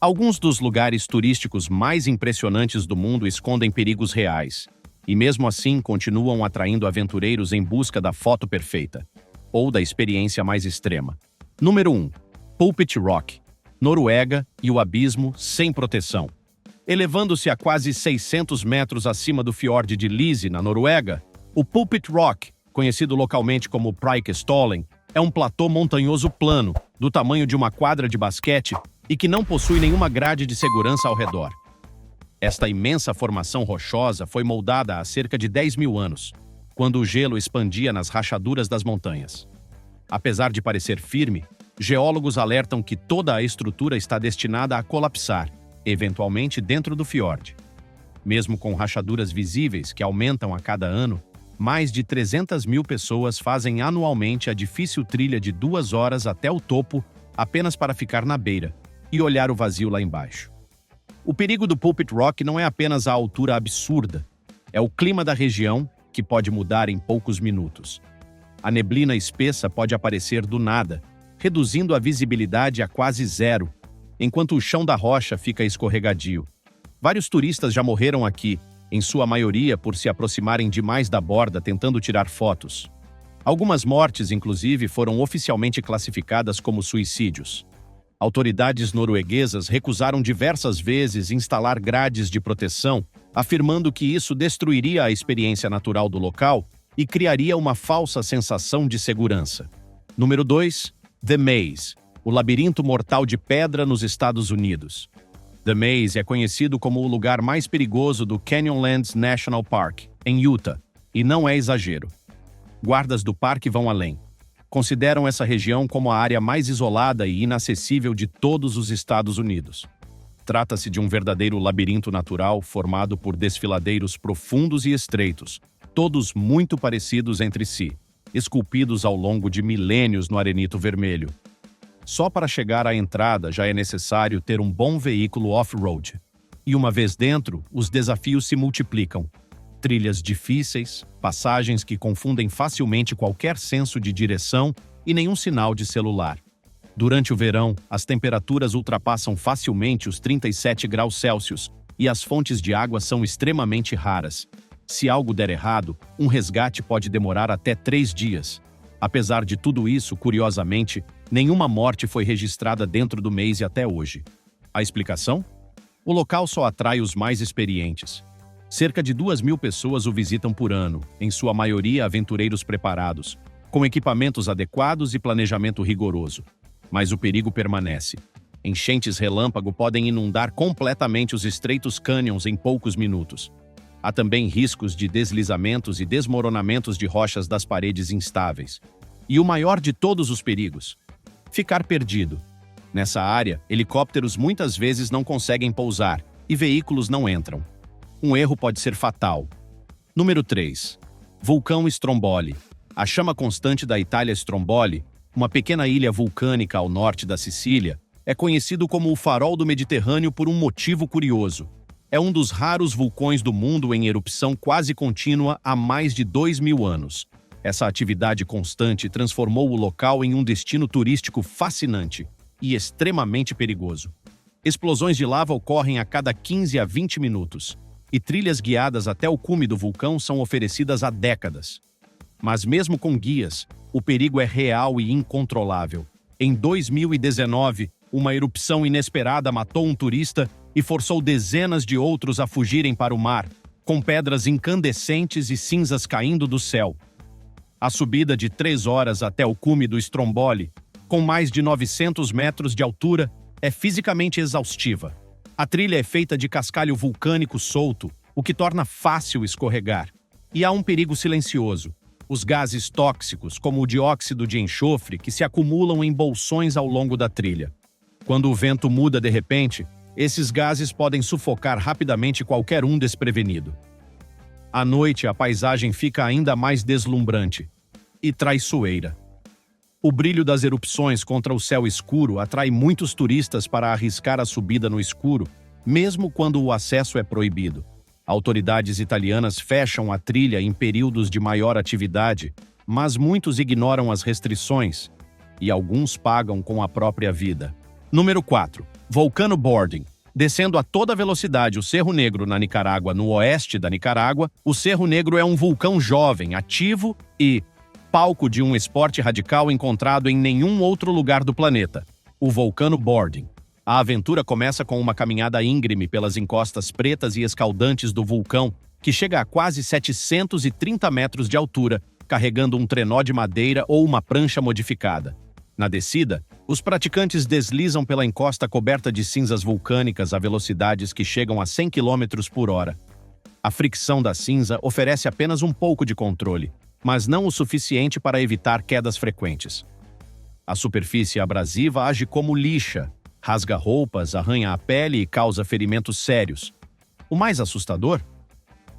Alguns dos lugares turísticos mais impressionantes do mundo escondem perigos reais, e mesmo assim continuam atraindo aventureiros em busca da foto perfeita, ou da experiência mais extrema. Número 1. Pulpit Rock, Noruega e o abismo sem proteção. Elevando-se a quase 600 metros acima do fiord de Lise, na Noruega, o Pulpit Rock, conhecido localmente como Preikestolen, é um platô montanhoso plano, do tamanho de uma quadra de basquete e que não possui nenhuma grade de segurança ao redor. Esta imensa formação rochosa foi moldada há cerca de 10 mil anos, quando o gelo expandia nas rachaduras das montanhas. Apesar de parecer firme, geólogos alertam que toda a estrutura está destinada a colapsar, eventualmente dentro do fiord. Mesmo com rachaduras visíveis que aumentam a cada ano, mais de 300 mil pessoas fazem anualmente a difícil trilha de 2 horas até o topo apenas para ficar na beira e olhar o vazio lá embaixo. O perigo do Pulpit Rock não é apenas a altura absurda, é o clima da região, que pode mudar em poucos minutos. A neblina espessa pode aparecer do nada, reduzindo a visibilidade a quase zero, enquanto o chão da rocha fica escorregadio. Vários turistas já morreram aqui, em sua maioria por se aproximarem demais da borda tentando tirar fotos. Algumas mortes, inclusive, foram oficialmente classificadas como suicídios. Autoridades norueguesas recusaram diversas vezes instalar grades de proteção, afirmando que isso destruiria a experiência natural do local e criaria uma falsa sensação de segurança. Número 2. The Maze, o labirinto mortal de pedra nos Estados Unidos. The Maze é conhecido como o lugar mais perigoso do Canyonlands National Park, em Utah, e não é exagero. Guardas do parque vão além. Consideram essa região como a área mais isolada e inacessível de todos os Estados Unidos. Trata-se de um verdadeiro labirinto natural formado por desfiladeiros profundos e estreitos, todos muito parecidos entre si, esculpidos ao longo de milênios no arenito vermelho. Só para chegar à entrada já é necessário ter um bom veículo off-road. E uma vez dentro, os desafios se multiplicam. Trilhas difíceis, passagens que confundem facilmente qualquer senso de direção e nenhum sinal de celular. Durante o verão, as temperaturas ultrapassam facilmente os 37 graus Celsius e as fontes de água são extremamente raras. Se algo der errado, um resgate pode demorar até 3 dias. Apesar de tudo isso, curiosamente, nenhuma morte foi registrada dentro do Maze até hoje. A explicação? O local só atrai os mais experientes. Cerca de 2.000 pessoas o visitam por ano, em sua maioria aventureiros preparados, com equipamentos adequados e planejamento rigoroso. Mas o perigo permanece. Enchentes relâmpago podem inundar completamente os estreitos cânions em poucos minutos. Há também riscos de deslizamentos e desmoronamentos de rochas das paredes instáveis. E o maior de todos os perigos: ficar perdido. Nessa área, helicópteros muitas vezes não conseguem pousar e veículos não entram. Um erro pode ser fatal. Número 3. Vulcão Stromboli. A chama constante da Itália Stromboli, uma pequena ilha vulcânica ao norte da Sicília, é conhecido como o farol do Mediterrâneo por um motivo curioso. É um dos raros vulcões do mundo em erupção quase contínua há mais de 2.000 anos. Essa atividade constante transformou o local em um destino turístico fascinante e extremamente perigoso. Explosões de lava ocorrem a cada 15 a 20 minutos, e trilhas guiadas até o cume do vulcão são oferecidas há décadas. Mas mesmo com guias, o perigo é real e incontrolável. Em 2019, uma erupção inesperada matou um turista e forçou dezenas de outros a fugirem para o mar, com pedras incandescentes e cinzas caindo do céu. A subida de 3 horas até o cume do Stromboli, com mais de 900 metros de altura, é fisicamente exaustiva. A trilha é feita de cascalho vulcânico solto, o que torna fácil escorregar. E há um perigo silencioso: os gases tóxicos, como o dióxido de enxofre, que se acumulam em bolsões ao longo da trilha. Quando o vento muda de repente, esses gases podem sufocar rapidamente qualquer um desprevenido. À noite, a paisagem fica ainda mais deslumbrante e traiçoeira. O brilho das erupções contra o céu escuro atrai muitos turistas para arriscar a subida no escuro, mesmo quando o acesso é proibido. Autoridades italianas fecham a trilha em períodos de maior atividade, mas muitos ignoram as restrições e alguns pagam com a própria vida. Número 4. Volcano Boarding. Descendo a toda velocidade o Cerro Negro na Nicarágua, no oeste da Nicarágua, o Cerro Negro é um vulcão jovem, ativo e palco de um esporte radical encontrado em nenhum outro lugar do planeta, o Volcano Boarding. A aventura começa com uma caminhada íngreme pelas encostas pretas e escaldantes do vulcão, que chega a quase 730 metros de altura, carregando um trenó de madeira ou uma prancha modificada. Na descida, os praticantes deslizam pela encosta coberta de cinzas vulcânicas a velocidades que chegam a 100 km por hora. A fricção da cinza oferece apenas um pouco de controle, mas não o suficiente para evitar quedas frequentes. A superfície abrasiva age como lixa, rasga roupas, arranha a pele e causa ferimentos sérios. O mais assustador?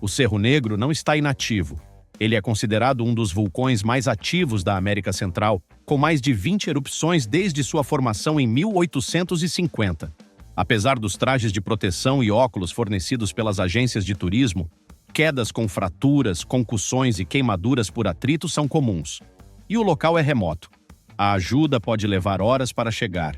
O Cerro Negro não está inativo. Ele é considerado um dos vulcões mais ativos da América Central, com mais de 20 erupções desde sua formação em 1850. Apesar dos trajes de proteção e óculos fornecidos pelas agências de turismo, quedas com fraturas, concussões e queimaduras por atrito são comuns. E o local é remoto. A ajuda pode levar horas para chegar.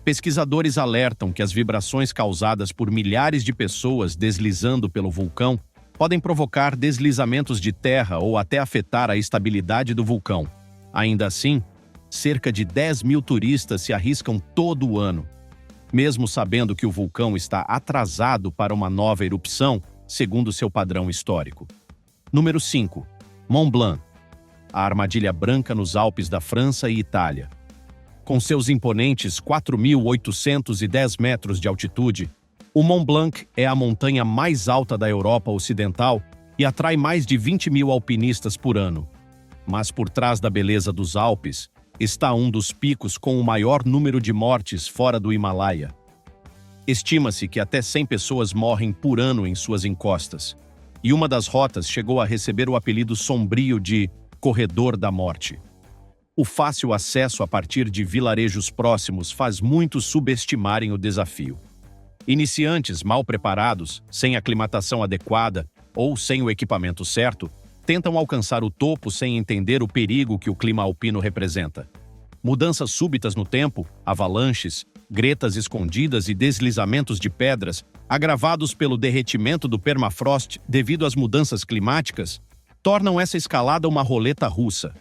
Pesquisadores alertam que as vibrações causadas por milhares de pessoas deslizando pelo vulcão podem provocar deslizamentos de terra ou até afetar a estabilidade do vulcão. Ainda assim, cerca de 10 mil turistas se arriscam todo o ano. Mesmo sabendo que o vulcão está atrasado para uma nova erupção, segundo seu padrão histórico. Número 5. Mont Blanc. A armadilha branca nos Alpes da França e Itália. Com seus imponentes 4.810 metros de altitude, o Mont Blanc é a montanha mais alta da Europa Ocidental e atrai mais de 20 mil alpinistas por ano. Mas por trás da beleza dos Alpes está um dos picos com o maior número de mortes fora do Himalaia. Estima-se que até 100 pessoas morrem por ano em suas encostas, e uma das rotas chegou a receber o apelido sombrio de Corredor da Morte. O fácil acesso a partir de vilarejos próximos faz muitos subestimarem o desafio. Iniciantes mal preparados, sem aclimatação adequada ou sem o equipamento certo, tentam alcançar o topo sem entender o perigo que o clima alpino representa. Mudanças súbitas no tempo, avalanches, gretas escondidas e deslizamentos de pedras, agravados pelo derretimento do permafrost devido às mudanças climáticas, tornam essa escalada uma roleta russa.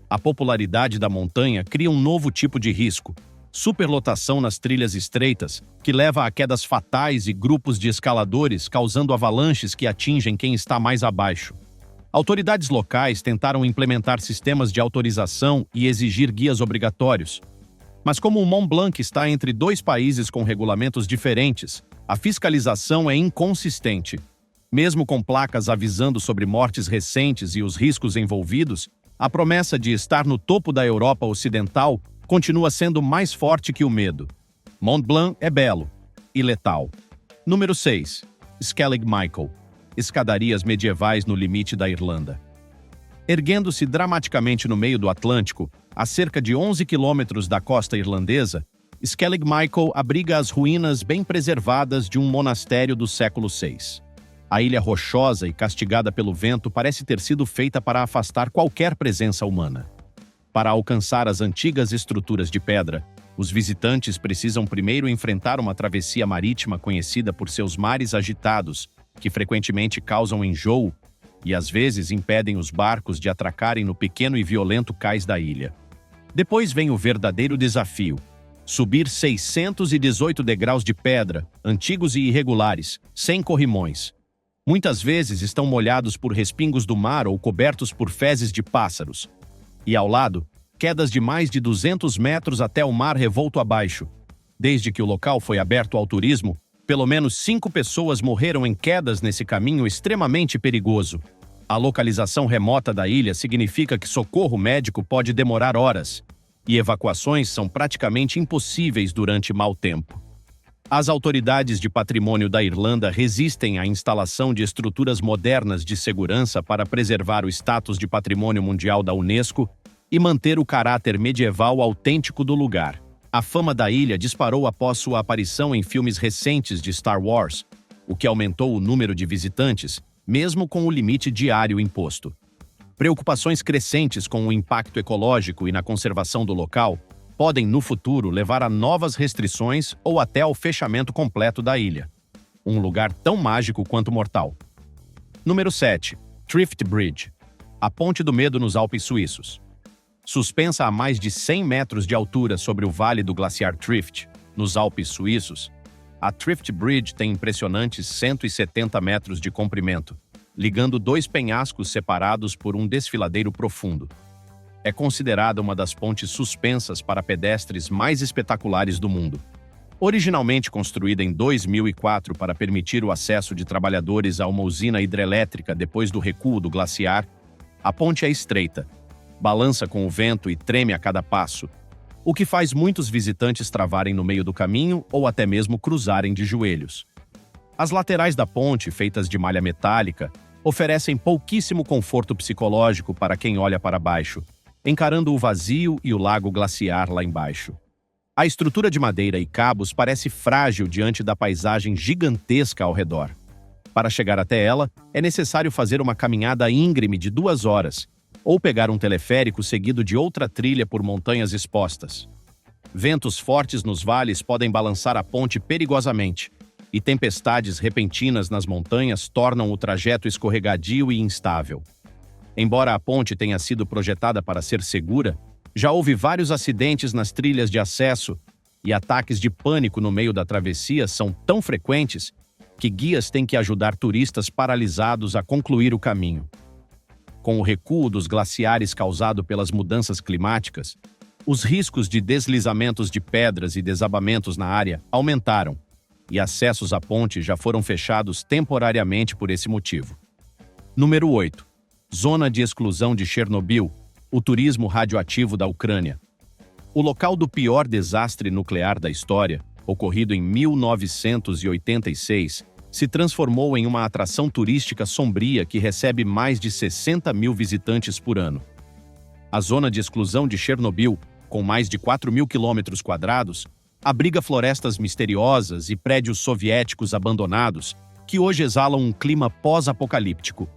A popularidade da montanha cria um novo tipo de risco: superlotação nas trilhas estreitas, que leva a quedas fatais e grupos de escaladores causando avalanches que atingem quem está mais abaixo. Autoridades locais tentaram implementar sistemas de autorização e exigir guias obrigatórios. Mas como o Mont Blanc está entre dois países com regulamentos diferentes, a fiscalização é inconsistente. Mesmo com placas avisando sobre mortes recentes e os riscos envolvidos, a promessa de estar no topo da Europa Ocidental continua sendo mais forte que o medo. Mont Blanc é belo e letal. Número 6. Skellig Michael. Escadarias medievais no limite da Irlanda. Erguendo-se dramaticamente no meio do Atlântico, a cerca de 11 quilômetros da costa irlandesa, Skellig Michael abriga as ruínas bem preservadas de um monastério do século VI. A ilha rochosa e castigada pelo vento parece ter sido feita para afastar qualquer presença humana. Para alcançar as antigas estruturas de pedra, os visitantes precisam primeiro enfrentar uma travessia marítima conhecida por seus mares agitados, que frequentemente causam enjoo e às vezes impedem os barcos de atracarem no pequeno e violento cais da ilha. Depois vem o verdadeiro desafio: subir 618 degraus de pedra, antigos e irregulares, sem corrimões. Muitas vezes estão molhados por respingos do mar ou cobertos por fezes de pássaros. E ao lado, quedas de mais de 200 metros até o mar revolto abaixo. Desde que o local foi aberto ao turismo, pelo menos 5 pessoas morreram em quedas nesse caminho extremamente perigoso. A localização remota da ilha significa que socorro médico pode demorar horas, e evacuações são praticamente impossíveis durante mau tempo. As autoridades de patrimônio da Irlanda resistem à instalação de estruturas modernas de segurança para preservar o status de patrimônio mundial da Unesco e manter o caráter medieval autêntico do lugar. A fama da ilha disparou após sua aparição em filmes recentes de Star Wars, o que aumentou o número de visitantes, mesmo com o limite diário imposto. Preocupações crescentes com o impacto ecológico e na conservação do local podem, no futuro, levar a novas restrições ou até ao fechamento completo da ilha. Um lugar tão mágico quanto mortal. Número 7. Trift Bridge. A Ponte do Medo nos Alpes Suíços. Suspensa a mais de 100 metros de altura sobre o vale do glaciar Trift, nos Alpes Suíços, a Trift Bridge tem impressionantes 170 metros de comprimento, ligando dois penhascos separados por um desfiladeiro profundo. É considerada uma das pontes suspensas para pedestres mais espetaculares do mundo. Originalmente construída em 2004 para permitir o acesso de trabalhadores a uma usina hidrelétrica depois do recuo do glaciar, a ponte é estreita, balança com o vento e treme a cada passo, o que faz muitos visitantes travarem no meio do caminho ou até mesmo cruzarem de joelhos. As laterais da ponte, feitas de malha metálica, oferecem pouquíssimo conforto psicológico para quem olha para baixo, encarando o vazio e o lago glaciar lá embaixo. A estrutura de madeira e cabos parece frágil diante da paisagem gigantesca ao redor. Para chegar até ela, é necessário fazer uma caminhada íngreme de 2 horas, ou pegar um teleférico seguido de outra trilha por montanhas expostas. Ventos fortes nos vales podem balançar a ponte perigosamente, e tempestades repentinas nas montanhas tornam o trajeto escorregadio e instável. Embora a ponte tenha sido projetada para ser segura, já houve vários acidentes nas trilhas de acesso e ataques de pânico no meio da travessia são tão frequentes que guias têm que ajudar turistas paralisados a concluir o caminho. Com o recuo dos glaciares causado pelas mudanças climáticas, os riscos de deslizamentos de pedras e desabamentos na área aumentaram, e acessos à ponte já foram fechados temporariamente por esse motivo. Número 8. Zona de exclusão de Chernobyl, o turismo radioativo da Ucrânia. O local do pior desastre nuclear da história, ocorrido em 1986, se transformou em uma atração turística sombria que recebe mais de 60 mil visitantes por ano. A zona de exclusão de Chernobyl, com mais de 4.000 km², abriga florestas misteriosas e prédios soviéticos abandonados que hoje exalam um clima pós-apocalíptico.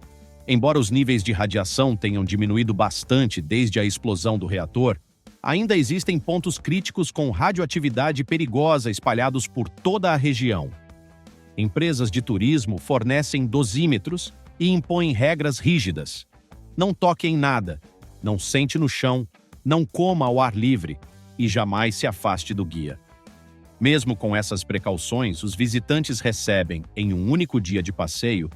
Embora os níveis de radiação tenham diminuído bastante desde a explosão do reator, ainda existem pontos críticos com radioatividade perigosa espalhados por toda a região. Empresas de turismo fornecem dosímetros e impõem regras rígidas. Não toque em nada, não sente no chão, não coma ao ar livre e jamais se afaste do guia. Mesmo com essas precauções, os visitantes recebem, em um único dia de passeio,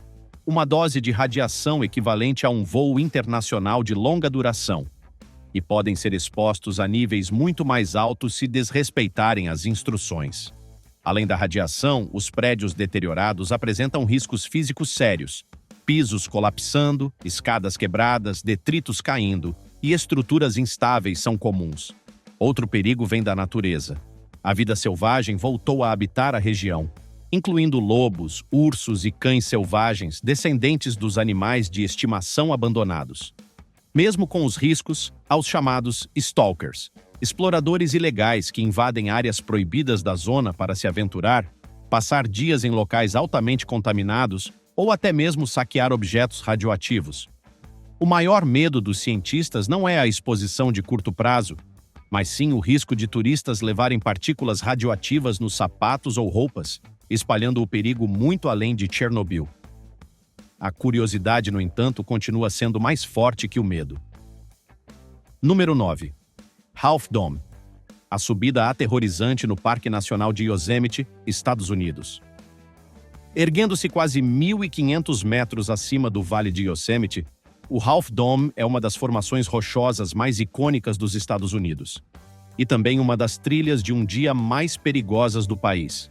uma dose de radiação equivalente a um voo internacional de longa duração e podem ser expostos a níveis muito mais altos se desrespeitarem as instruções. Além da radiação, os prédios deteriorados apresentam riscos físicos sérios, pisos colapsando, escadas quebradas, detritos caindo e estruturas instáveis são comuns. Outro perigo vem da natureza. A vida selvagem voltou a habitar a região, incluindo lobos, ursos e cães selvagens, descendentes dos animais de estimação abandonados. Mesmo com os riscos, há os chamados stalkers, exploradores ilegais que invadem áreas proibidas da zona para se aventurar, passar dias em locais altamente contaminados ou até mesmo saquear objetos radioativos. O maior medo dos cientistas não é a exposição de curto prazo, mas sim o risco de turistas levarem partículas radioativas nos sapatos ou roupas, espalhando o perigo muito além de Chernobyl. A curiosidade, no entanto, continua sendo mais forte que o medo. Número 9. Half Dome. A subida aterrorizante no Parque Nacional de Yosemite, Estados Unidos. Erguendo-se quase 1.500 metros acima do Vale de Yosemite, o Half Dome é uma das formações rochosas mais icônicas dos Estados Unidos, e também uma das trilhas de um dia mais perigosas do país.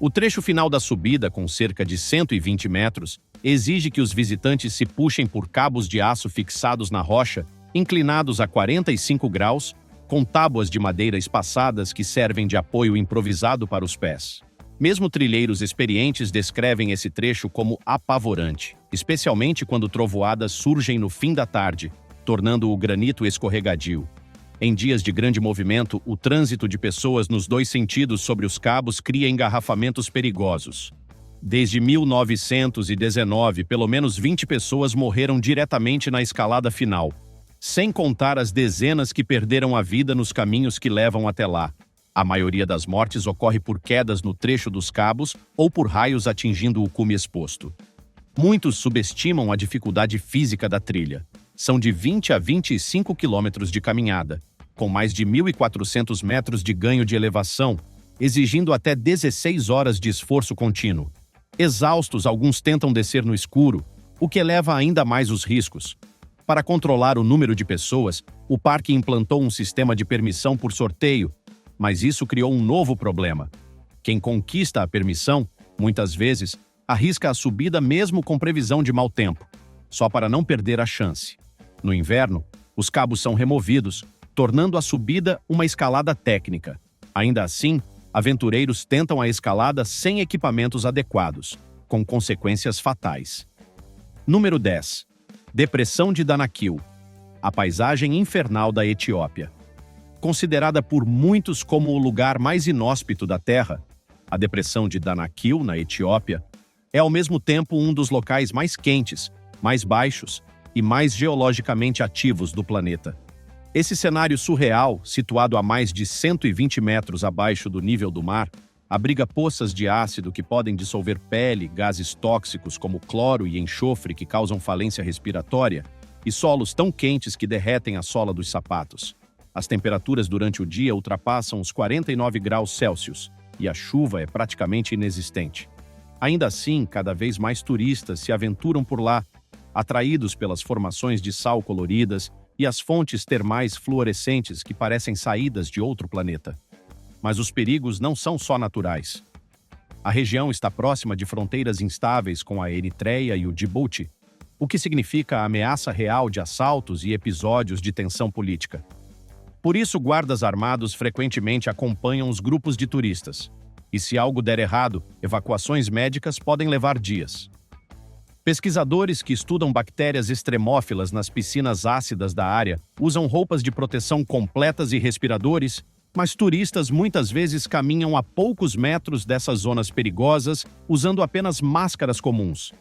O trecho final da subida, com cerca de 120 metros, exige que os visitantes se puxem por cabos de aço fixados na rocha, inclinados a 45 graus, com tábuas de madeira espaçadas que servem de apoio improvisado para os pés. Mesmo trilheiros experientes descrevem esse trecho como apavorante, especialmente quando trovoadas surgem no fim da tarde, tornando o granito escorregadio. Em dias de grande movimento, o trânsito de pessoas nos dois sentidos sobre os cabos cria engarrafamentos perigosos. Desde 1919, pelo menos 20 pessoas morreram diretamente na escalada final, sem contar as dezenas que perderam a vida nos caminhos que levam até lá. A maioria das mortes ocorre por quedas no trecho dos cabos ou por raios atingindo o cume exposto. Muitos subestimam a dificuldade física da trilha. São de 20 a 25 quilômetros de caminhada, com mais de 1.400 metros de ganho de elevação, exigindo até 16 horas de esforço contínuo. Exaustos, alguns tentam descer no escuro, o que eleva ainda mais os riscos. Para controlar o número de pessoas, o parque implantou um sistema de permissão por sorteio, mas isso criou um novo problema. Quem conquista a permissão, muitas vezes, arrisca a subida mesmo com previsão de mau tempo, só para não perder a chance. No inverno, os cabos são removidos, tornando a subida uma escalada técnica. Ainda assim, aventureiros tentam a escalada sem equipamentos adequados, com consequências fatais. Número 10. Depressão de Danakil. A paisagem infernal da Etiópia. Considerada por muitos como o lugar mais inóspito da Terra, a Depressão de Danakil, na Etiópia, é ao mesmo tempo um dos locais mais quentes, mais baixos e mais geologicamente ativos do planeta. Esse cenário surreal, situado a mais de 120 metros abaixo do nível do mar, abriga poças de ácido que podem dissolver pele, gases tóxicos como cloro e enxofre que causam falência respiratória, e solos tão quentes que derretem a sola dos sapatos. As temperaturas durante o dia ultrapassam os 49 graus Celsius, e a chuva é praticamente inexistente. Ainda assim, cada vez mais turistas se aventuram por lá, atraídos pelas formações de sal coloridas e as fontes termais fluorescentes que parecem saídas de outro planeta. Mas os perigos não são só naturais. A região está próxima de fronteiras instáveis com a Eritreia e o Djibouti, o que significa a ameaça real de assaltos e episódios de tensão política. Por isso, guardas armados frequentemente acompanham os grupos de turistas. E se algo der errado, evacuações médicas podem levar dias. Pesquisadores que estudam bactérias extremófilas nas piscinas ácidas da área usam roupas de proteção completas e respiradores, mas turistas muitas vezes caminham a poucos metros dessas zonas perigosas usando apenas máscaras comuns.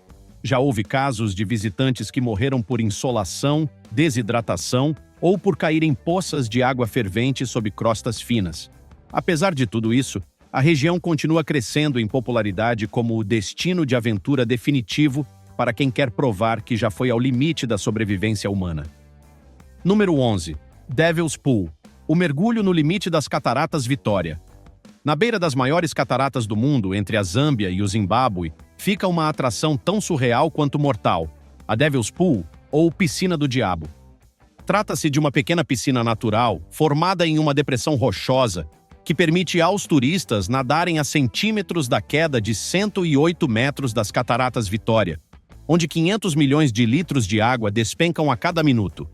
Já houve casos de visitantes que morreram por insolação, desidratação ou por cair em poças de água fervente sob crostas finas. Apesar de tudo isso, a região continua crescendo em popularidade como o destino de aventura definitivo para quem quer provar que já foi ao limite da sobrevivência humana. Número 11. Devil's Pool. O mergulho no limite das Cataratas Vitória. Na beira das maiores cataratas do mundo, entre a Zâmbia e o Zimbábue, fica uma atração tão surreal quanto mortal, a Devil's Pool, ou Piscina do Diabo. Trata-se de uma pequena piscina natural, formada em uma depressão rochosa, que permite aos turistas nadarem a centímetros da queda de 108 metros das Cataratas Vitória, onde 500 milhões de litros de água despencam a cada minuto.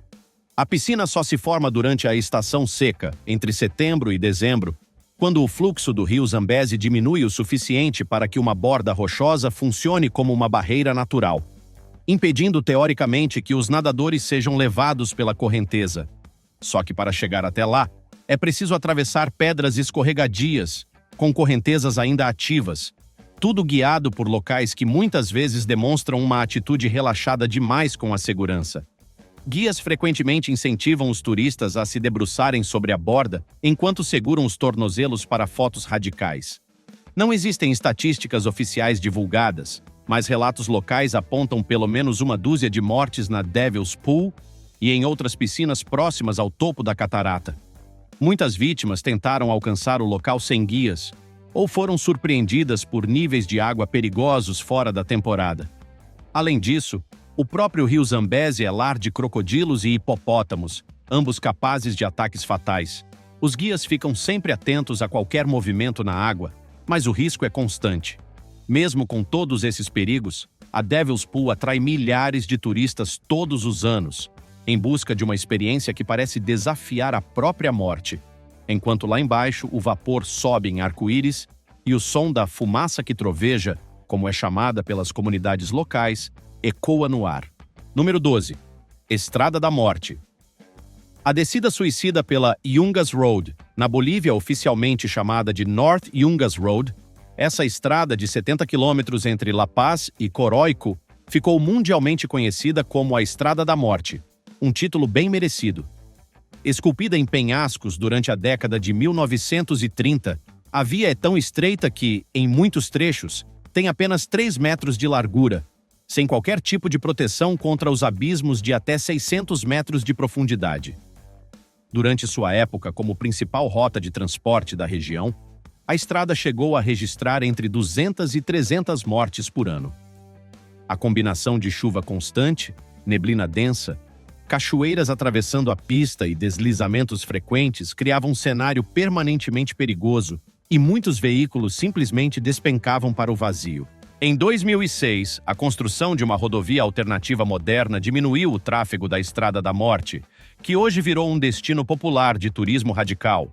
A piscina só se forma durante a estação seca, entre setembro e dezembro, quando o fluxo do rio Zambeze diminui o suficiente para que uma borda rochosa funcione como uma barreira natural, impedindo teoricamente que os nadadores sejam levados pela correnteza. Só que para chegar até lá, é preciso atravessar pedras escorregadias, com correntezas ainda ativas, tudo guiado por locais que muitas vezes demonstram uma atitude relaxada demais com a segurança. Guias frequentemente incentivam os turistas a se debruçarem sobre a borda enquanto seguram os tornozelos para fotos radicais. Não existem estatísticas oficiais divulgadas, mas relatos locais apontam pelo menos uma dúzia de mortes na Devil's Pool e em outras piscinas próximas ao topo da catarata. Muitas vítimas tentaram alcançar o local sem guias, ou foram surpreendidas por níveis de água perigosos fora da temporada. Além disso, o próprio rio Zambeze é lar de crocodilos e hipopótamos, ambos capazes de ataques fatais. Os guias ficam sempre atentos a qualquer movimento na água, mas o risco é constante. Mesmo com todos esses perigos, a Devil's Pool atrai milhares de turistas todos os anos, em busca de uma experiência que parece desafiar a própria morte. Enquanto lá embaixo o vapor sobe em arco-íris e o som da fumaça que troveja, como é chamada pelas comunidades locais, ecoa no ar. Número 12. Estrada da Morte. A descida suicida pela Yungas Road, na Bolívia oficialmente chamada de North Yungas Road, essa estrada de 70 quilômetros entre La Paz e Coroico ficou mundialmente conhecida como a Estrada da Morte. um título bem merecido. Esculpida em penhascos durante a década de 1930, a via é tão estreita que, em muitos trechos, tem apenas 3 metros de largura, sem qualquer tipo de proteção contra os abismos de até 600 metros de profundidade. Durante sua época como principal rota de transporte da região, a estrada chegou a registrar entre 200 e 300 mortes por ano. A combinação de chuva constante, neblina densa, cachoeiras atravessando a pista e deslizamentos frequentes criavam um cenário permanentemente perigoso e muitos veículos simplesmente despencavam para o vazio. Em 2006, a construção de uma rodovia alternativa moderna diminuiu o tráfego da Estrada da Morte, que hoje virou um destino popular de turismo radical.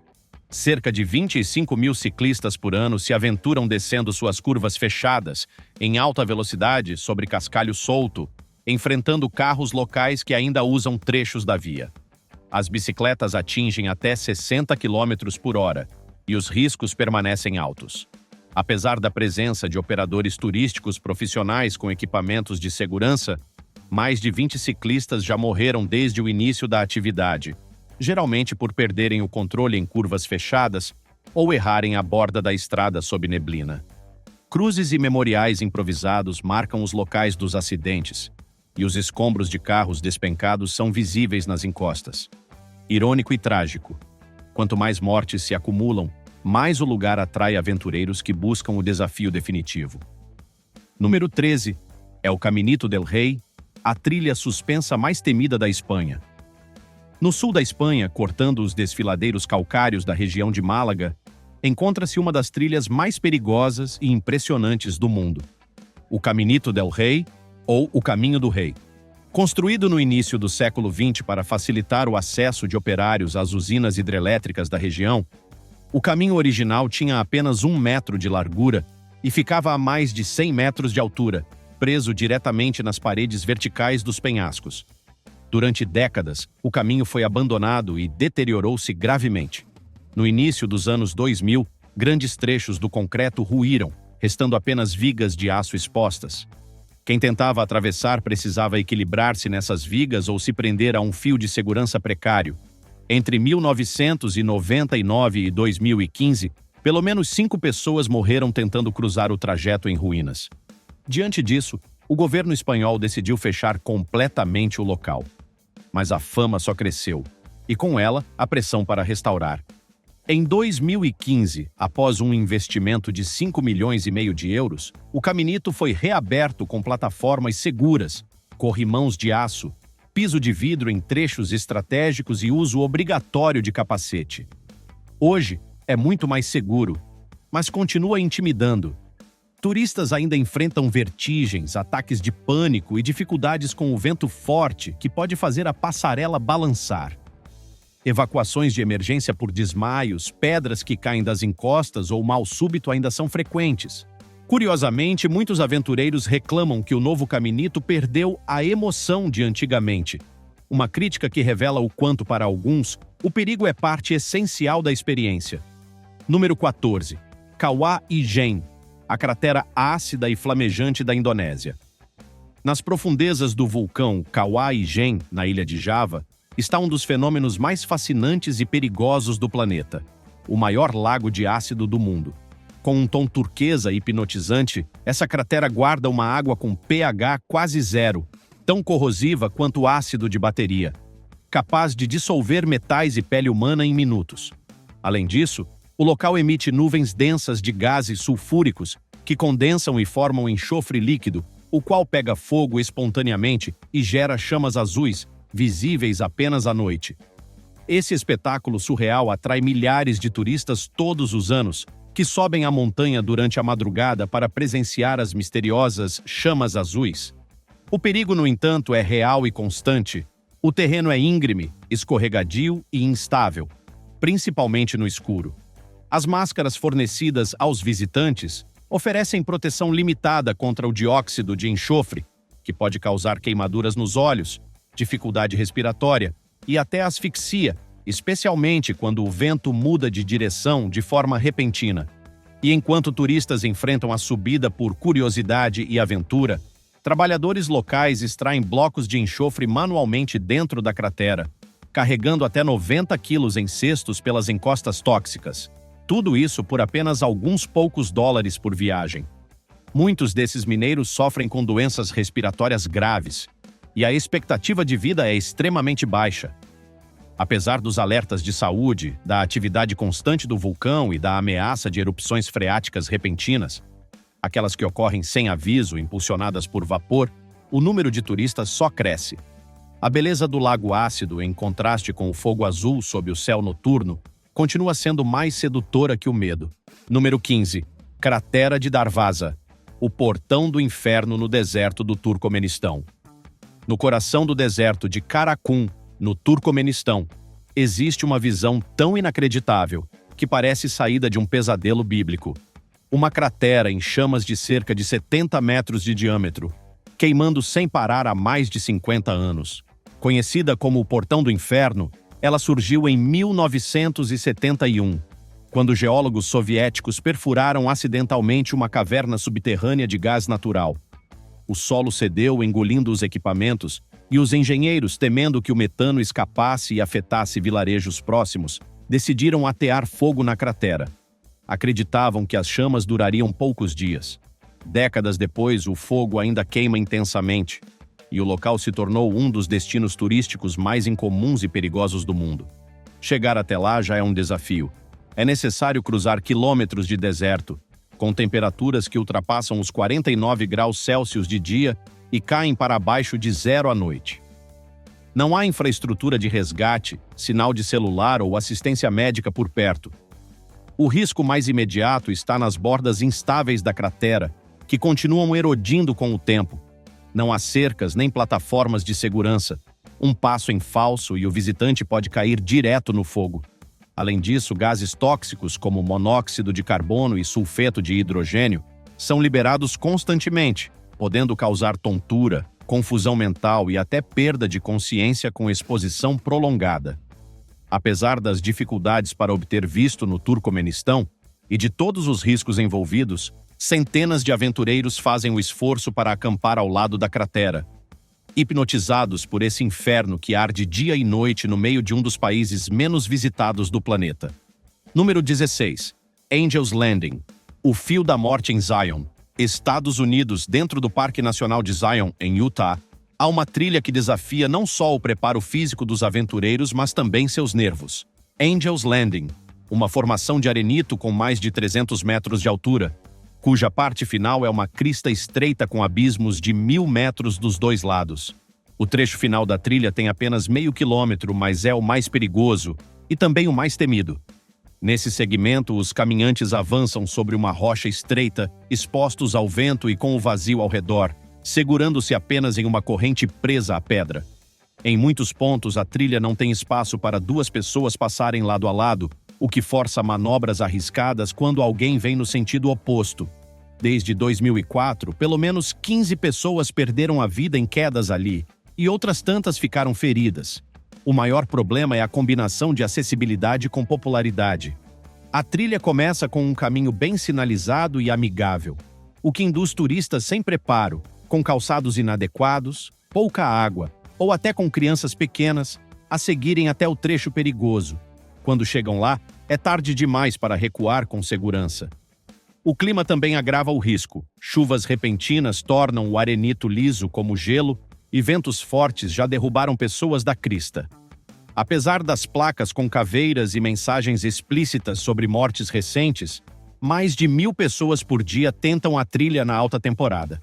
Cerca de 25 mil ciclistas por ano se aventuram descendo suas curvas fechadas, em alta velocidade sobre cascalho solto, enfrentando carros locais que ainda usam trechos da via. As bicicletas atingem até 60 km por hora e os riscos permanecem altos. Apesar da presença de operadores turísticos profissionais com equipamentos de segurança, mais de 20 ciclistas já morreram desde o início da atividade, geralmente por perderem o controle em curvas fechadas ou errarem a borda da estrada sob neblina. Cruzes e memoriais improvisados marcam os locais dos acidentes, e os escombros de carros despencados são visíveis nas encostas. Irônico e trágico. Quanto mais mortes se acumulam, mais o lugar atrai aventureiros que buscam o desafio definitivo. Número 13. É o Caminito del Rei, a trilha suspensa mais temida da Espanha. No sul da Espanha, cortando os desfiladeiros calcários da região de Málaga, encontra-se uma das trilhas mais perigosas e impressionantes do mundo. O Caminito del Rei, ou o Caminho do Rei. Construído no início do século XX para facilitar o acesso de operários às usinas hidrelétricas da região, o caminho original tinha apenas 1 metro de largura e ficava a mais de 100 metros de altura, preso diretamente nas paredes verticais dos penhascos. Durante décadas, o caminho foi abandonado e deteriorou-se gravemente. No início dos anos 2000, grandes trechos do concreto ruíram, restando apenas vigas de aço expostas. Quem tentava atravessar precisava equilibrar-se nessas vigas ou se prender a um fio de segurança precário. Entre 1999 e 2015, pelo menos 5 pessoas morreram tentando cruzar o trajeto em ruínas. Diante disso, o governo espanhol decidiu fechar completamente o local. Mas a fama só cresceu, e com ela, a pressão para restaurar. Em 2015, após um investimento de 5,5 milhões de euros, o Caminito foi reaberto com plataformas seguras, corrimãos de aço, piso de vidro em trechos estratégicos e uso obrigatório de capacete. Hoje, é muito mais seguro, mas continua intimidando. Turistas ainda enfrentam vertigens, ataques de pânico e dificuldades com o vento forte que pode fazer a passarela balançar. Evacuações de emergência por desmaios, pedras que caem das encostas ou mal súbito ainda são frequentes. Curiosamente, muitos aventureiros reclamam que o novo Caminito perdeu a emoção de antigamente. Uma crítica que revela o quanto, para alguns, o perigo é parte essencial da experiência. Número 14. Kawah Ijen, a cratera ácida e flamejante da Indonésia. Nas profundezas do vulcão Kawah Ijen, na ilha de Java, está um dos fenômenos mais fascinantes e perigosos do planeta, o maior lago de ácido do mundo. Com um tom turquesa e hipnotizante, essa cratera guarda uma água com pH quase zero, tão corrosiva quanto ácido de bateria, capaz de dissolver metais e pele humana em minutos. Além disso, o local emite nuvens densas de gases sulfúricos que condensam e formam enxofre líquido, o qual pega fogo espontaneamente e gera chamas azuis, visíveis apenas à noite. Esse espetáculo surreal atrai milhares de turistas todos os anos, que sobem a montanha durante a madrugada para presenciar as misteriosas chamas azuis. O perigo, no entanto, é real e constante. O terreno é íngreme, escorregadio e instável, principalmente no escuro. As máscaras fornecidas aos visitantes oferecem proteção limitada contra o dióxido de enxofre, que pode causar queimaduras nos olhos, dificuldade respiratória e até asfixia, especialmente quando o vento muda de direção de forma repentina. E enquanto turistas enfrentam a subida por curiosidade e aventura, Trabalhadores locais extraem blocos de enxofre manualmente dentro da cratera, carregando até 90 quilos em cestos pelas encostas tóxicas. Tudo isso por apenas alguns poucos dólares por viagem. Muitos desses mineiros sofrem com doenças respiratórias graves, e a expectativa de vida é extremamente baixa. Apesar dos alertas de saúde, da atividade constante do vulcão e da ameaça de erupções freáticas repentinas, aquelas que ocorrem sem aviso, impulsionadas por vapor, o número de turistas só cresce. A beleza do lago ácido, em contraste com o fogo azul sob o céu noturno, continua sendo mais sedutora que o medo. Número 15. Cratera de Darvaza, o portão do inferno no deserto do Turcomenistão. No coração do deserto de Karakum, no Turcomenistão, existe uma visão tão inacreditável que parece saída de um pesadelo bíblico. Uma cratera em chamas de cerca de 70 metros de diâmetro, queimando sem parar há mais de 50 anos. Conhecida como o Portão do Inferno, ela surgiu em 1971, quando geólogos soviéticos perfuraram acidentalmente uma caverna subterrânea de gás natural. O solo cedeu, engolindo os equipamentos, e os engenheiros, temendo que o metano escapasse e afetasse vilarejos próximos, decidiram atear fogo na cratera. Acreditavam que as chamas durariam poucos dias. Décadas depois, o fogo ainda queima intensamente, e o local se tornou um dos destinos turísticos mais incomuns e perigosos do mundo. Chegar até lá já é um desafio. É necessário cruzar quilômetros de deserto, com temperaturas que ultrapassam os 49 graus Celsius de dia e caem para abaixo de zero à noite. Não há infraestrutura de resgate, sinal de celular ou assistência médica por perto. O risco mais imediato está nas bordas instáveis da cratera, que continuam erodindo com o tempo. Não há cercas nem plataformas de segurança. Um passo em falso e o visitante pode cair direto no fogo. Além disso, gases tóxicos como monóxido de carbono e sulfeto de hidrogênio são liberados constantemente, podendo causar tontura, confusão mental e até perda de consciência com exposição prolongada. Apesar das dificuldades para obter visto no Turcomenistão e de todos os riscos envolvidos, centenas de aventureiros fazem o esforço para acampar ao lado da cratera. Hipnotizados por esse inferno que arde dia e noite no meio de um dos países menos visitados do planeta. Número 16. Angel's Landing, o Fio da Morte em Zion, Estados Unidos. Dentro do Parque Nacional de Zion, em Utah, há uma trilha que desafia não só o preparo físico dos aventureiros, mas também seus nervos. Angel's Landing, uma formação de arenito com mais de 300 metros de altura, cuja parte final é uma crista estreita com abismos de 1.000 metros dos dois lados. O trecho final da trilha tem apenas meio quilômetro, mas é o mais perigoso e também o mais temido. Nesse segmento, os caminhantes avançam sobre uma rocha estreita, expostos ao vento e com o vazio ao redor, segurando-se apenas em uma corrente presa à pedra. Em muitos pontos, a trilha não tem espaço para duas pessoas passarem lado a lado, o que força manobras arriscadas quando alguém vem no sentido oposto. Desde 2004, pelo menos 15 pessoas perderam a vida em quedas ali, e outras tantas ficaram feridas. O maior problema é a combinação de acessibilidade com popularidade. A trilha começa com um caminho bem sinalizado e amigável, o que induz turistas sem preparo, com calçados inadequados, pouca água, ou até com crianças pequenas, a seguirem até o trecho perigoso. Quando chegam lá, é tarde demais para recuar com segurança. O clima também agrava o risco. Chuvas repentinas tornam o arenito liso como gelo e ventos fortes já derrubaram pessoas da crista. Apesar das placas com caveiras e mensagens explícitas sobre mortes recentes, mais de 1.000 pessoas por dia tentam a trilha na alta temporada.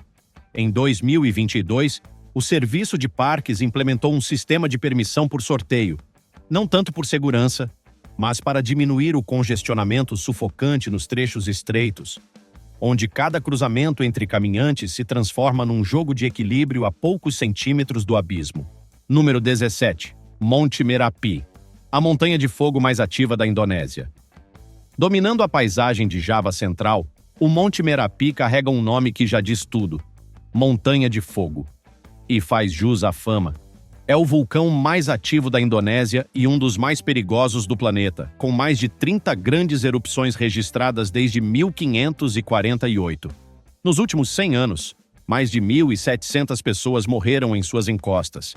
Em 2022, o Serviço de Parques implementou um sistema de permissão por sorteio, não tanto por segurança, mas para diminuir o congestionamento sufocante nos trechos estreitos, onde cada cruzamento entre caminhantes se transforma num jogo de equilíbrio a poucos centímetros do abismo. Número 17. Monte Merapi, a montanha de fogo mais ativa da Indonésia. Dominando a paisagem de Java Central, o Monte Merapi carrega um nome que já diz tudo: Montanha de Fogo. E faz jus à fama. É o vulcão mais ativo da Indonésia e um dos mais perigosos do planeta, com mais de 30 grandes erupções registradas desde 1548. Nos últimos 100 anos, Mais de 1.700 pessoas morreram em suas encostas.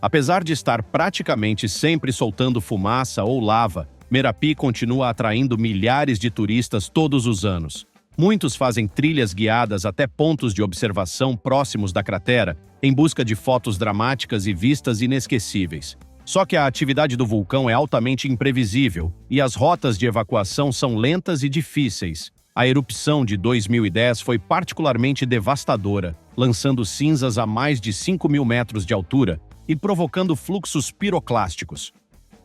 Apesar de estar praticamente sempre soltando fumaça ou lava, Merapi continua atraindo milhares de turistas todos os anos. Muitos fazem trilhas guiadas até pontos de observação próximos da cratera, em busca de fotos dramáticas e vistas inesquecíveis. Só que a atividade do vulcão é altamente imprevisível e as rotas de evacuação são lentas e difíceis. A erupção de 2010 foi particularmente devastadora, lançando cinzas a mais de 5.000 metros de altura e provocando fluxos piroclásticos.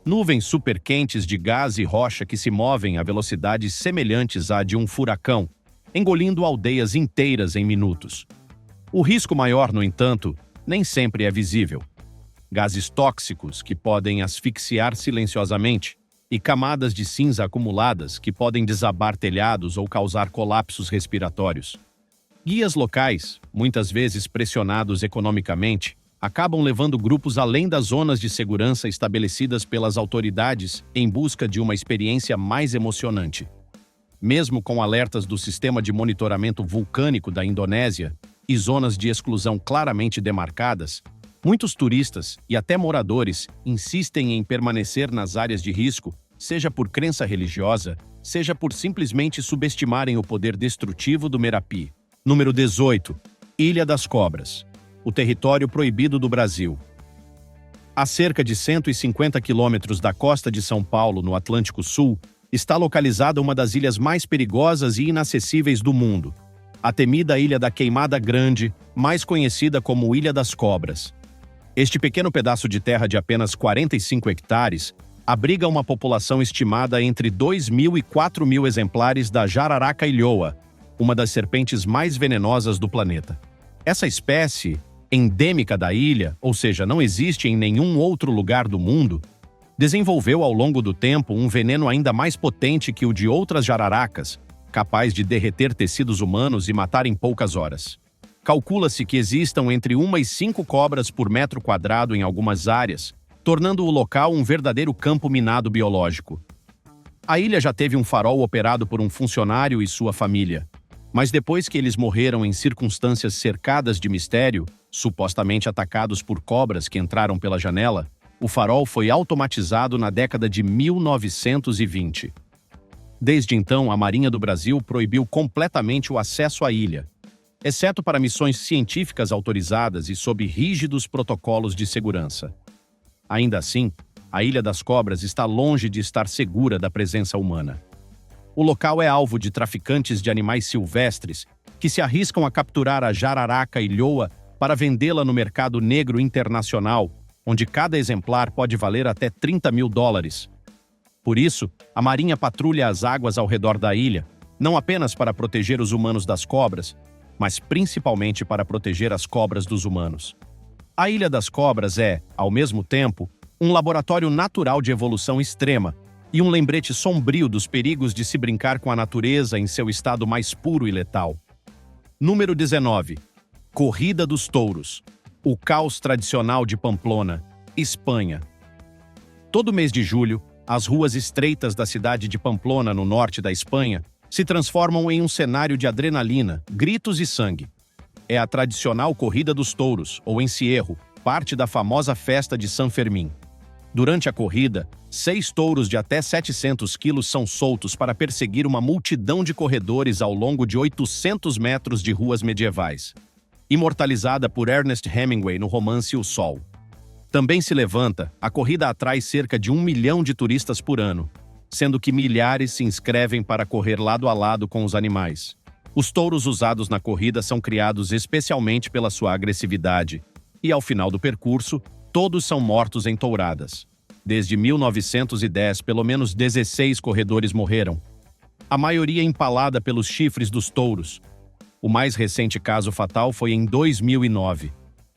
Nuvens superquentes de gás e rocha que se movem a velocidades semelhantes à de um furacão, engolindo aldeias inteiras em minutos. O risco maior, no entanto, nem sempre é visível. Gases tóxicos que podem asfixiar silenciosamente e camadas de cinza acumuladas que podem desabar telhados ou causar colapsos respiratórios. Guias locais, muitas vezes pressionados economicamente, acabam levando grupos além das zonas de segurança estabelecidas pelas autoridades em busca de uma experiência mais emocionante. Mesmo com alertas do Sistema de Monitoramento Vulcânico da Indonésia e zonas de exclusão claramente demarcadas, muitos turistas e até moradores insistem em permanecer nas áreas de risco, seja por crença religiosa, seja por simplesmente subestimarem o poder destrutivo do Merapi. Número 18. Ilha das Cobras. O território proibido do Brasil. A cerca de 150 quilômetros da costa de São Paulo, no Atlântico Sul, está localizada uma das ilhas mais perigosas e inacessíveis do mundo, a temida Ilha da Queimada Grande, mais conhecida como Ilha das Cobras. Este pequeno pedaço de terra de apenas 45 hectares abriga uma população estimada entre 2.000 e 4.000 exemplares da jararaca ilhoa, uma das serpentes mais venenosas do planeta. Essa espécie, endêmica da ilha, ou seja, não existe em nenhum outro lugar do mundo, desenvolveu ao longo do tempo um veneno ainda mais potente que o de outras jararacas, capaz de derreter tecidos humanos e matar em poucas horas. Calcula-se que existam entre 1 e 5 cobras por metro quadrado em algumas áreas, tornando o local um verdadeiro campo minado biológico. A ilha já teve um farol operado por um funcionário e sua família, mas depois que eles morreram em circunstâncias cercadas de mistério, supostamente atacados por cobras que entraram pela janela, o farol foi automatizado na década de 1920. Desde então, a Marinha do Brasil proibiu completamente o acesso à ilha, exceto para missões científicas autorizadas e sob rígidos protocolos de segurança. Ainda assim, a Ilha das Cobras está longe de estar segura da presença humana. O local é alvo de traficantes de animais silvestres que se arriscam a capturar a jararaca ilhoa para vendê-la no mercado negro internacional, onde cada exemplar pode valer até $30.000. Por isso, a Marinha patrulha as águas ao redor da ilha, não apenas para proteger os humanos das cobras, mas principalmente para proteger as cobras dos humanos. A Ilha das Cobras é, ao mesmo tempo, um laboratório natural de evolução extrema e um lembrete sombrio dos perigos de se brincar com a natureza em seu estado mais puro e letal. Número 19. Corrida dos Touros. O caos tradicional de Pamplona, Espanha. Todo mês de julho, as ruas estreitas da cidade de Pamplona, no norte da Espanha, se transformam em um cenário de adrenalina, gritos e sangue. É a tradicional Corrida dos Touros, ou Encierro, parte da famosa festa de San Fermín. Durante a corrida, 6 touros de até 700 quilos são soltos para perseguir uma multidão de corredores ao longo de 800 metros de ruas medievais. Imortalizada por Ernest Hemingway no romance O Sol. Também se levanta, a corrida atrai cerca de 1 milhão de turistas por ano, sendo que milhares se inscrevem para correr lado a lado com os animais. Os touros usados na corrida são criados especialmente pela sua agressividade, e ao final do percurso, todos são mortos em touradas. Desde 1910, pelo menos 16 corredores morreram, a maioria empalada pelos chifres dos touros. O mais recente caso fatal foi em 2009.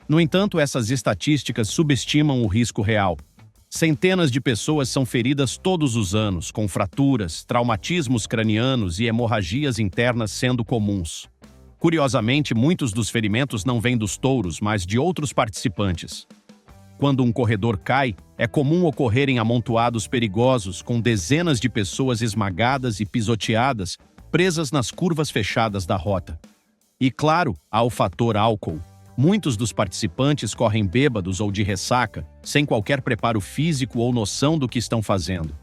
No entanto, essas estatísticas subestimam o risco real. Centenas de pessoas são feridas todos os anos, com fraturas, traumatismos cranianos e hemorragias internas sendo comuns. Curiosamente, muitos dos ferimentos não vêm dos touros, mas de outros participantes. Quando um corredor cai, é comum ocorrerem amontoados perigosos, com dezenas de pessoas esmagadas e pisoteadas, presas nas curvas fechadas da rota. E claro, há o fator álcool. Muitos dos participantes correm bêbados ou de ressaca, sem qualquer preparo físico ou noção do que estão fazendo.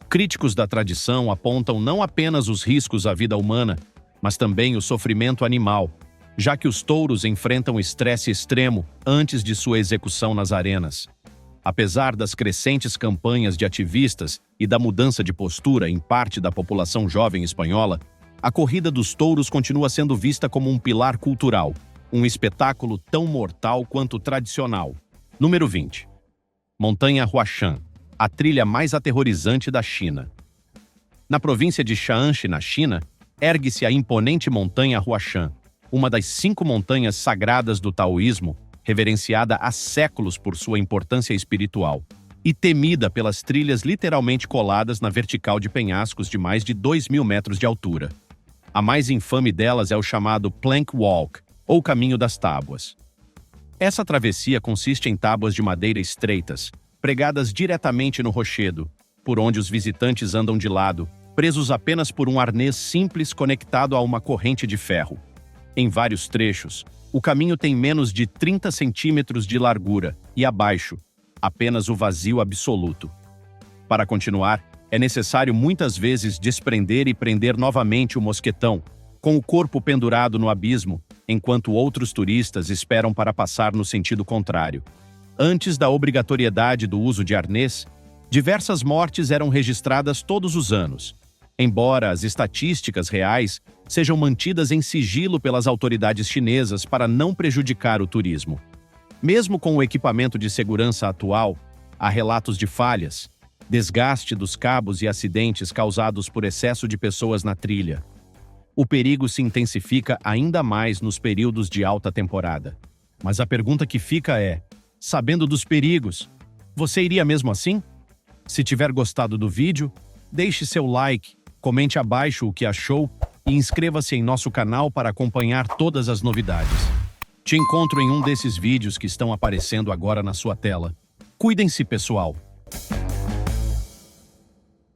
Críticos da tradição apontam não apenas os riscos à vida humana, mas também o sofrimento animal, já que os touros enfrentam estresse extremo antes de sua execução nas arenas. Apesar das crescentes campanhas de ativistas e da mudança de postura em parte da população jovem espanhola, a corrida dos touros continua sendo vista como um pilar cultural, um espetáculo tão mortal quanto tradicional. Número 20. Montanha Huashan, a trilha mais aterrorizante da China. Na província de Shaanxi, na China, ergue-se a imponente Montanha Huashan, uma das 5 montanhas sagradas do taoísmo, reverenciada há séculos por sua importância espiritual, e temida pelas trilhas literalmente coladas na vertical de penhascos de mais de 2.000 metros de altura. A mais infame delas é o chamado Plank Walk, ou Caminho das Tábuas. Essa travessia consiste em tábuas de madeira estreitas, pregadas diretamente no rochedo, por onde os visitantes andam de lado, presos apenas por um arnês simples conectado a uma corrente de ferro. Em vários trechos, o caminho tem menos de 30 centímetros de largura e abaixo, apenas o vazio absoluto. Para continuar, é necessário muitas vezes desprender e prender novamente o mosquetão, com o corpo pendurado no abismo, enquanto outros turistas esperam para passar no sentido contrário. Antes da obrigatoriedade do uso de arnês, diversas mortes eram registradas todos os anos, embora as estatísticas reais sejam mantidas em sigilo pelas autoridades chinesas para não prejudicar o turismo. Mesmo com o equipamento de segurança atual, há relatos de falhas, desgaste dos cabos e acidentes causados por excesso de pessoas na trilha. O perigo se intensifica ainda mais nos períodos de alta temporada. Mas a pergunta que fica é, sabendo dos perigos, você iria mesmo assim? Se tiver gostado do vídeo, deixe seu like, comente abaixo o que achou e inscreva-se em nosso canal para acompanhar todas as novidades. Te encontro em um desses vídeos que estão aparecendo agora na sua tela. Cuidem-se, pessoal!